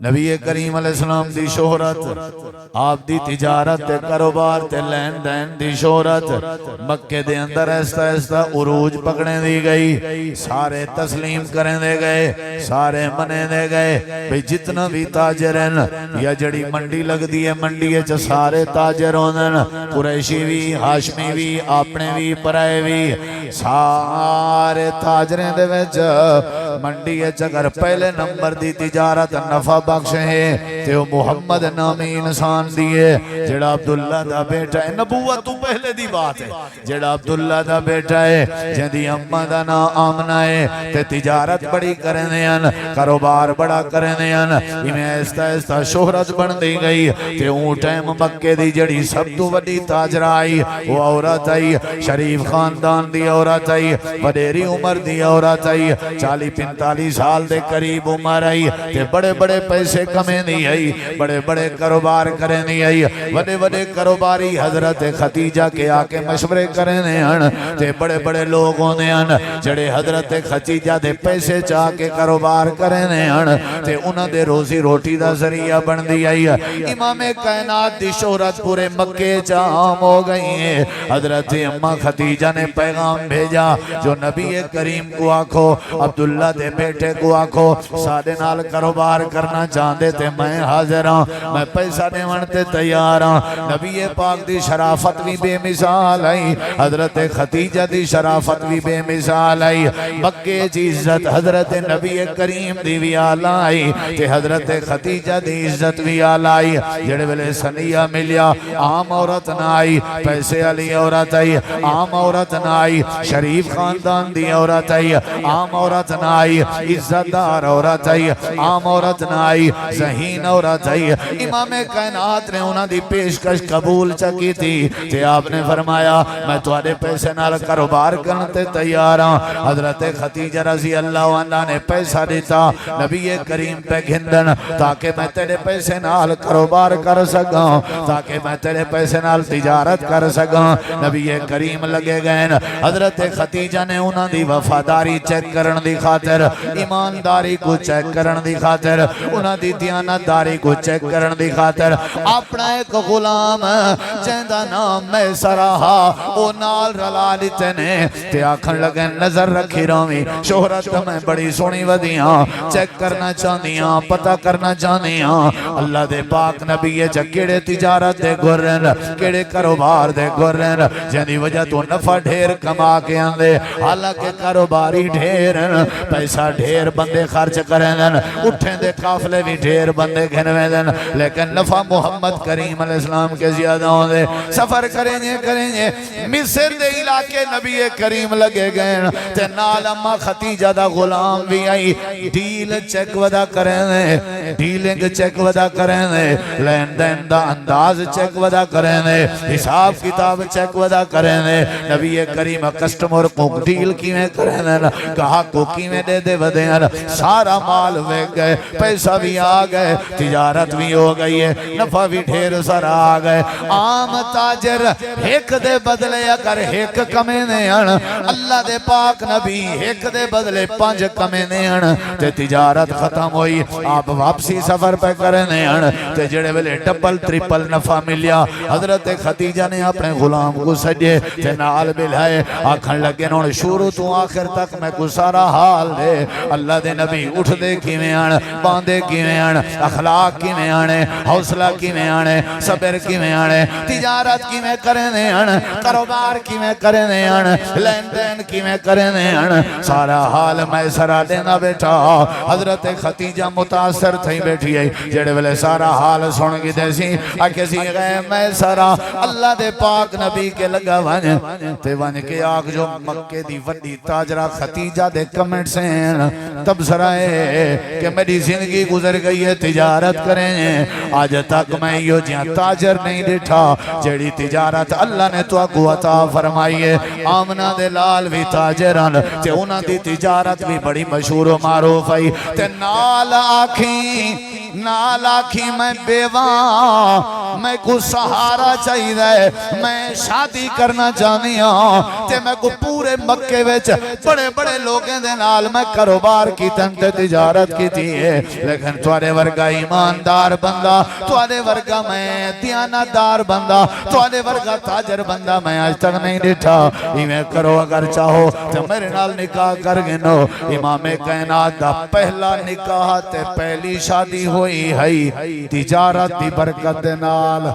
نبی کریم علیہ السلام دی شہرت آپ دی تجارت تے کاروبار تے لین دین دی شہرت مکے دے اندر ایستا ایستا عروج پکڑیں دی گئی سارے تسلیم کریں دے گئے سارے منے دے گئے بھئی جتنا بھی تاجر ہیں یا جڑی منڈی لگ دی ہے منڈی ہے سارے تاجر ہوندن قریشی بھی ہاشمی بھی اپنے بھی پرائے بھی سارے تاجریں دے وچ منڈی ہے اگر پہلے نمبر دی تجارت نفع بخش ہے تے وہ محمد نامی انسان دیئے جڑا عبداللہ دا بیٹا ہے نبوت تو پہلے دی بات ہے جڑا عبداللہ دا بیٹا ہے جدی امہ دا نا آمنہ ہے تے تجارت بڑی کریں دیاں کاروبار بڑا کریں دیاں انہیں ایستا ایستا شہرت بن دی گئی تے اون ٹائم مکے دی جڑی سب تو وڈی تاجر آئی وہ عورت آئی شریف خاندان دی عورت آئی وڈیری عمر دی عورت آئی 40-45 سال دے قریب عمر آئی تے بڑے بڑے پیسے کمیں دی آئی بڑے بڑے کاروبار کریں دی آئی بڑے بڑے کاروباری حضرت خدیجہ کے آکے مشورے کریں دی آن تے بڑے بڑے لوگ ہونے آن جڑے حضرت خدیجہ دے پیسے چاہ کے کاروبار کریں دی آن تے انہاں دے روزی روٹی دا ذریعہ بن دی آئی امام کائنات دی شہرت پورے مکے عام ہو گئی ہیں حضرت امہ خدیجہ نے پیغام بھیجا جو نبی کریم کو آکھو عبداللہ دے بیٹے کو آکھو سادے نال کاروبار کرنا چاہتے تھے میں حاضر ہوں میں پیسہ دیوانتے تیار ہوں نبی پاک دی شرافت بھی بے مثال آئی حضرت خدیجہ دی شرافت بھی بے مثال آئی مکے چی عزت حضرت نبی کریم دی بھی آلہ آئی تے حضرت خدیجہ دی عزت بھی آلہ آئی جڑے ویلے سنیہ ملیا عام عورت نہ آئی پیسے علی عورت آئی عام عورت نہ آئی شریف خاندان دی عورت آئی عام عورت نہ آئی عزت دار عورت آئی عام عورت نہ آئی ذہین عورت آئی امام کائنات نے انہاں دی پیشکش قبول چکی تھی تے آپ نے فرمایا میں تمہارے پیسے نال کاروبار کرتے تیار ہوں حضرت خدیجہ رضی اللہ عنہ نے پیسہ دیتا نبی کریم پہ گھندن تاکہ میں تیرے پیسے نال کاروبار کر سکاں تاکہ میں تیرے پیسے نال تجارت کر سکاں نبی کریم لگے گئے حضرت خدیجہ نے انہاں دی وفاداری چیک کرن دی خاطر ایمانداری کو چیک کرن دی خاطر انہاں دی دیانت داری کو چیک کرن دی خاطر اپنا ایک غلام جہندا نام میں سراہا او نال رلا لیتے نے تے آکھن لگے نظر رکھی روی شہرت میں بڑی سونی ودیاں چیک کرنا چاہدیاں پتہ کرنا چاہدیاں اللہ دے پاک نبی کیڑے تجارت دے گرن کیڑے کاروبار دے گرن جہنی وجہ تو نفع ڈھیر کما کے آندے حالانکہ کاروباری ڈھیر پیسہ ڈھیر بندے خرچ کریں دن اٹھیں دے قافلے بھی ڈھیر بندے گھنویں دن لیکن نفع محمد کریم علیہ السلام کے زیادہ ہوں دے سفر کریں گے مصر دے علاقے نبی کریم لگے گئے تے نال امہ خدیجہ دا غلام بھی آئی ڈیل چیک ودا کریں دے ڈیلنگ چیک ودا کریں دے لین دین دا انداز چیک ودا کریں دے حساب کتاب چیک ودا کریں دے نبی کریم کسٹمر کو ڈیل کیویں کریں دے کہا کو کیویں دے دے ودیں سارا مال ویک گئے پیسہ بھی آ گئے تجارت بھی ہو گئی ہے نفع بھی ڈھیر سارا آ گئے عام تاجر ایک دے بدلے اگر ایک کمیں دے اللہ دے پاک نبی ایک دے بدلے 5 کمیں دے تے تجارت ختم ہوئی آپ واپسی سفر پہ کریں دے تے جڑے ویلے ڈبل ٹرپل نفع ملیا حضرت خدیجہ نے اپنے غلام کو سجے تے نال بلائے آکھن لگے نون شروع تو آخر تک میں کو سارا حال دے اللہ دے نبی اٹھ دے کیویں آن باندے کیویں آن اخلاق کیویں آنے حوصلہ کیویں آنے صبر کیویں آنے تجارت کیویں کریں دے آن کاروبار کیویں کریں دے آن لین دین کیویں کریں دے آن سارا حال میں سرا دینا بیٹا حضرت خدیجہ متاثر تھئی بیٹھی ہے جڑے ویلے سارا حال سن گی دے سی آکے سی گئے میں سارا اللہ دے پاک نبی کے لگا ون تے ون کے آگ جو مکے دی وڈی تاجرہ خدیجہ دے کمنٹ سے تب سرائے کہ میری زندگی گزر گئی ہے تجارت کریں آج تک میں یوں جہاں تاجر نہیں دیٹھا جیڑی تجارت اللہ نے تو کو عطا فرمائی ہے آمنہ دے لال بھی تاجران تے انہاں دی تجارت بھی بڑی مشہور و معروف ہے تے نال نال آکھی میں بیوان میں کو سہارا چاہی دے میں شادی کرنا چاہنی ہوں تے میں کو پورے مکے ویچ بڑے بڑے لوگیں دے نال میں کاروبار کی تنتے تجارت کی تھی ہے لیکن توارے ورگا ایماندار بندہ توارے ورگا میں دیانتدار بندہ توارے ورگا تاجر بندہ میں آج تک نہیں ڈٹھا میں کرو اگر چاہو تو میرے نال نکاح کر گنو امام کائنات دا پہلا نکاح تے پہلی شادی ہوئی ہے تجارت دی برکت نال